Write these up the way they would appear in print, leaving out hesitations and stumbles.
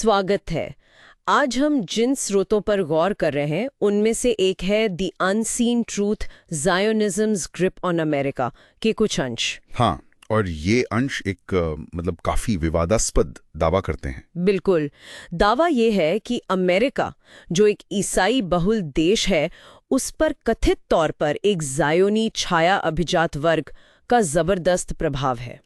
स्वागत है। आज हम जिन स्रोतों पर गौर कर रहे हैं उनमें से एक है the unseen truth, Zionism's grip on America के कुछ अंश। हाँ, और ये अंश एक मतलब काफी विवादास्पद दावा करते हैं। बिल्कुल। दावा ये है कि अमेरिका, जो एक ईसाई बहुल देश है, उस पर कथित तौर पर एक ज़ायोनी छाया अभिजात वर्ग का जबरदस्त प्रभाव है।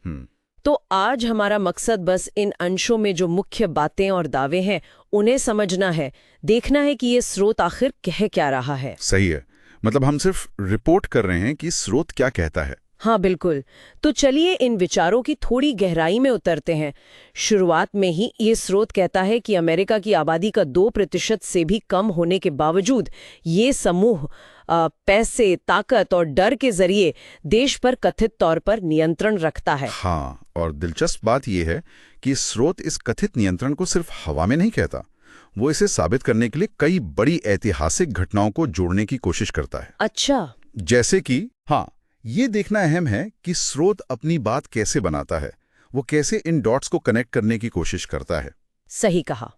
तो आज हमारा मकसद बस इन अंशों में जो मुख्य बातें और दावे हैं उन्हें समझना है, देखना है कि ये स्रोत आखिर कह क्या रहा है। सही है, मतलब हम सिर्फ रिपोर्ट कर रहे हैं कि स्रोत क्या कहता है। हाँ बिल्कुल। तो चलिए इन विचारों की थोड़ी गहराई में उतरते हैं। शुरुआत में ही ये स्रोत कहता है कि अमेरिका की आबादी का 2% से भी कम होने के बावजूद ये समूह पैसे, ताकत और डर के जरिए देश पर कथित तौर पर नियंत्रण रखता है। हाँ, और दिलचस्प बात यह है कि स्रोत इस कथित नियंत्रण को सिर्फ हवा में नहीं कहता, वो इसे साबित करने के लिए कई बड़ी ऐतिहासिक घटनाओं को जोड़ने की कोशिश करता है। अच्छा। जैसे कि ये देखना अहम है कि स्रोत अपनी बात कैसे बनाता है, वो कैसे इन डॉट्स को कनेक्ट करने की कोशिश करता है। सही कहा।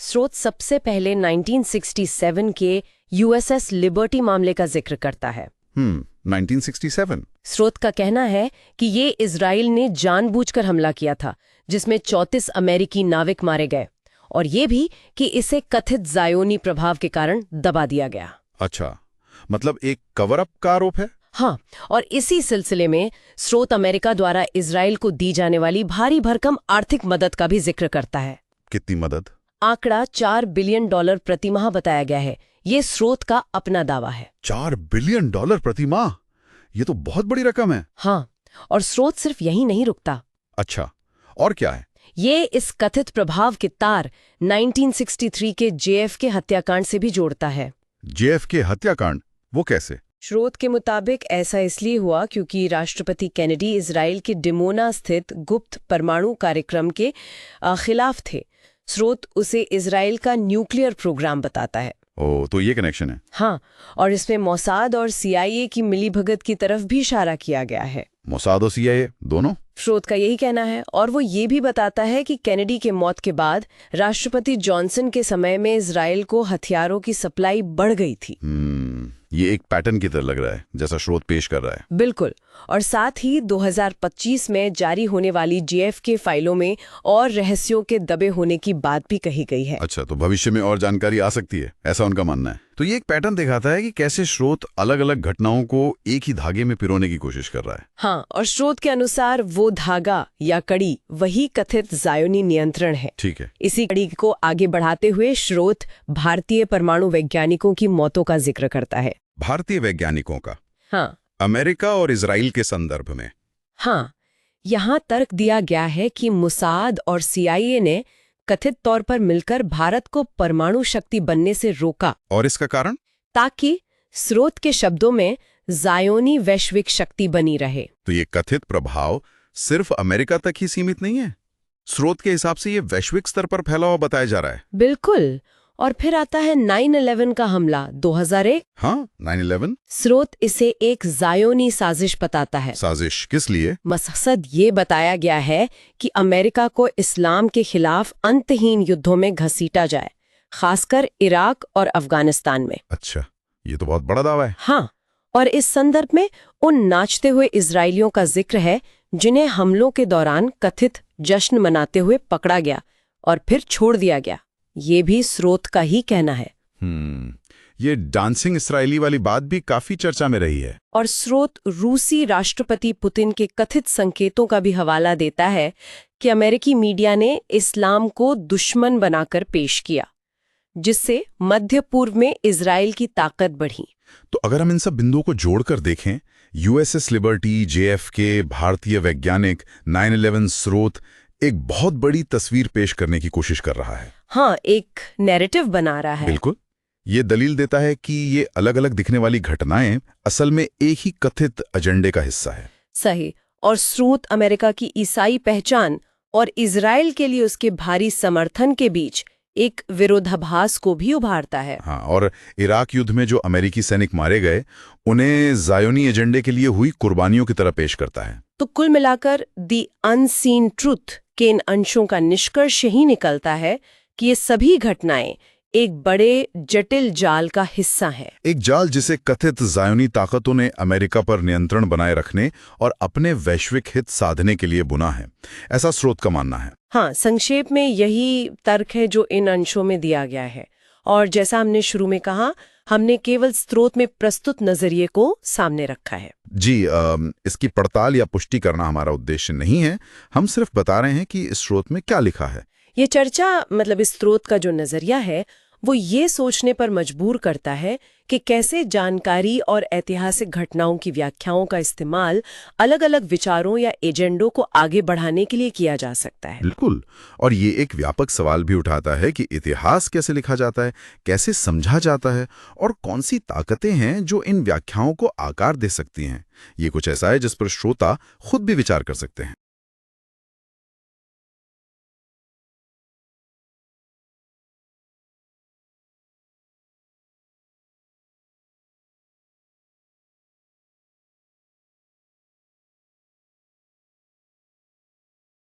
स्रोत सबसे पहले 1967 के यूएसएस लिबर्टी मामले का जिक्र करता है। 1967। स्रोत का कहना है कि ये इजराइल ने जानबूझकर हमला किया था, जिसमें 34 अमेरिकी नाविक मारे गए, और ये भी कि इसे कथित ज़ायोनी प्रभाव के कारण दबा दिया गया। अच्छा, मतलब एक कवर अप का आरोप है। हाँ, और इसी सिलसिले में स्रोत अमेरिका द्वारा इजराइल को दी जाने वाली भारी भरकम आर्थिक मदद का भी जिक्र करता है। कितनी मदद? आंकड़ा $4 बिलियन प्रति माह बताया गया है। ये स्रोत का अपना दावा है। $4 बिलियन प्रति माह, ये तो बहुत बड़ी रकम है। हाँ, और स्रोत सिर्फ यही नहीं रुकता। अच्छा, और क्या है? ये इस कथित प्रभाव के तार 1963 के JFK हत्याकांड से भी जोड़ता है। JFK हत्याकांड, वो कैसे? स्रोत के मुताबिक ऐसा इसलिए हुआ क्योंकि राष्ट्रपति केनेडी इजराइल के डिमोना स्थित गुप्त परमाणु कार्यक्रम के खिलाफ थे। स्रोत उसे इजराइल का न्यूक्लियर प्रोग्राम बताता है। ओह, तो ये कनेक्शन है। हाँ, और इसमें मोसाद और CIA की मिलीभगत की तरफ भी इशारा किया गया है। मोसाद और CIA दोनों? स्रोत का यही कहना है, और वो ये भी बताता है कि केनेडी के मौत के बाद राष्ट्रपति जॉनसन के समय में इजराइल को हथियारों की सप्लाई बढ़ गई थी। ये एक पैटर्न की तरह लग रहा है, जैसा स्रोत पेश कर रहा है। बिल्कुल, और साथ ही 2025 में जारी होने वाली JFK फाइलों में और रहस्यों के दबे होने की बात भी कही गई है। अच्छा, तो भविष्य में और जानकारी आ सकती है, ऐसा उनका मानना है। तो ये एक पैटर्न दिखाता है कि कैसे स्रोत अलग अलग घटनाओं को एक ही धागे में पिरोने की कोशिश कर रहा है। हाँ, और स्रोत के अनुसार वो धागा या कड़ी वही कथित ज़ायोनी नियंत्रण है। ठीक है। इसी कड़ी को आगे बढ़ाते हुए स्रोत भारतीय परमाणु वैज्ञानिकों की मौतों का जिक्र करता है। भारतीय वैज्ञानिकों का? हाँ, अमेरिका और इजराइल के संदर्भ में। हाँ, यहाँ तर्क दिया गया है कि मोसाद और CIA ने कथित तौर पर मिलकर भारत को परमाणु शक्ति बनने से रोका। और इसका कारण? ताकि स्रोत के शब्दों में ज़ायोनी वैश्विक शक्ति बनी रहे। तो ये कथित प्रभाव सिर्फ अमेरिका तक ही सीमित नहीं है, स्रोत के हिसाब से ये वैश्विक स्तर पर फैला हुआ बताया जा रहा है। बिल्कुल। और फिर आता है 9/11 का हमला 2001। हाँ, 9/11। स्रोत इसे एक ज़ायोनी साजिश बताता है। साजिश किस लिए? मकसद ये बताया गया है कि अमेरिका को इस्लाम के खिलाफ अंतहीन युद्धों में घसीटा जाए, खासकर इराक और अफगानिस्तान में। अच्छा, ये तो बहुत बड़ा दावा है। हाँ, और इस संदर्भ में उन नाचते हुए इजरायलियों का जिक्र है जिन्हें हमलों के दौरान कथित जश्न मनाते हुए पकड़ा गया और फिर छोड़ दिया गया। ये भी स्रोत का ही कहना है। ये डांसिंग इसराइली वाली बात भी काफी चर्चा में रही है। और स्रोत रूसी राष्ट्रपति पुतिन के कथित संकेतों का भी हवाला देता है कि अमेरिकी मीडिया ने इस्लाम को दुश्मन बनाकर पेश किया, जिससे मध्य पूर्व में इजराइल की ताकत बढ़ी। तो अगर हम इन सब बिंदुओं को जोड़कर देखें, USS लिबर्टी, JFK, भारतीय वैज्ञानिक, 9/11 स्रोत, एक बहुत बड़ी तस्वीर पेश करने की कोशिश कर रहा है। हाँ, एक नैरेटिव बना रहा है। बिल्कुल। ये दलील देता है कि ये अलग अलग दिखने वाली घटनाएं असल में एक ही कथित एजेंडे का हिस्सा है। सही। और स्रोत अमेरिका की ईसाई पहचान और इजराइल के लिए उसके भारी समर्थन के बीच एक विरोधाभास को भी उभारता है। हाँ, और इराक युद्ध में जो अमेरिकी सैनिक मारे गए, उन्हें ज़ायोनी एजेंडे के लिए हुई कुर्बानियों की तरह पेश करता है। तो कुल मिलाकर द अनसीन ट्रूथ के इन अंशों का निष्कर्ष यही निकलता है कि ये सभी घटनाएं एक बड़े जटिल जाल का हिस्सा है। एक जाल जिसे कथित ज़ायोनी ताकतों ने अमेरिका पर नियंत्रण बनाए रखने और अपने वैश्विक हित साधने के लिए बुना है, ऐसा स्रोत का मानना है। हाँ, संक्षेप में यही तर्क है जो इन अंशों में दिया गया है। और जैसा हमने शुरू में कहा, हमने केवल स्रोत में प्रस्तुत नजरिए को सामने रखा है। जी, इसकी पड़ताल या पुष्टि करना हमारा उद्देश्य नहीं है। हम सिर्फ बता रहे हैं कि इस स्रोत में क्या लिखा है। ये चर्चा मतलब इस स्रोत का जो नजरिया है वो ये सोचने पर मजबूर करता है कि कैसे जानकारी और ऐतिहासिक घटनाओं की व्याख्याओं का इस्तेमाल अलग-अलग विचारों या एजेंडों को आगे बढ़ाने के लिए किया जा सकता है। बिल्कुल। और ये एक व्यापक सवाल भी उठाता है कि इतिहास कैसे लिखा जाता है, कैसे समझा जाता है और कौन सी ताकतें हैं जो इन व्याख्याओं को आकार दे सकती हैं। ये कुछ ऐसा है जिस पर श्रोता खुद भी विचार कर सकते हैं।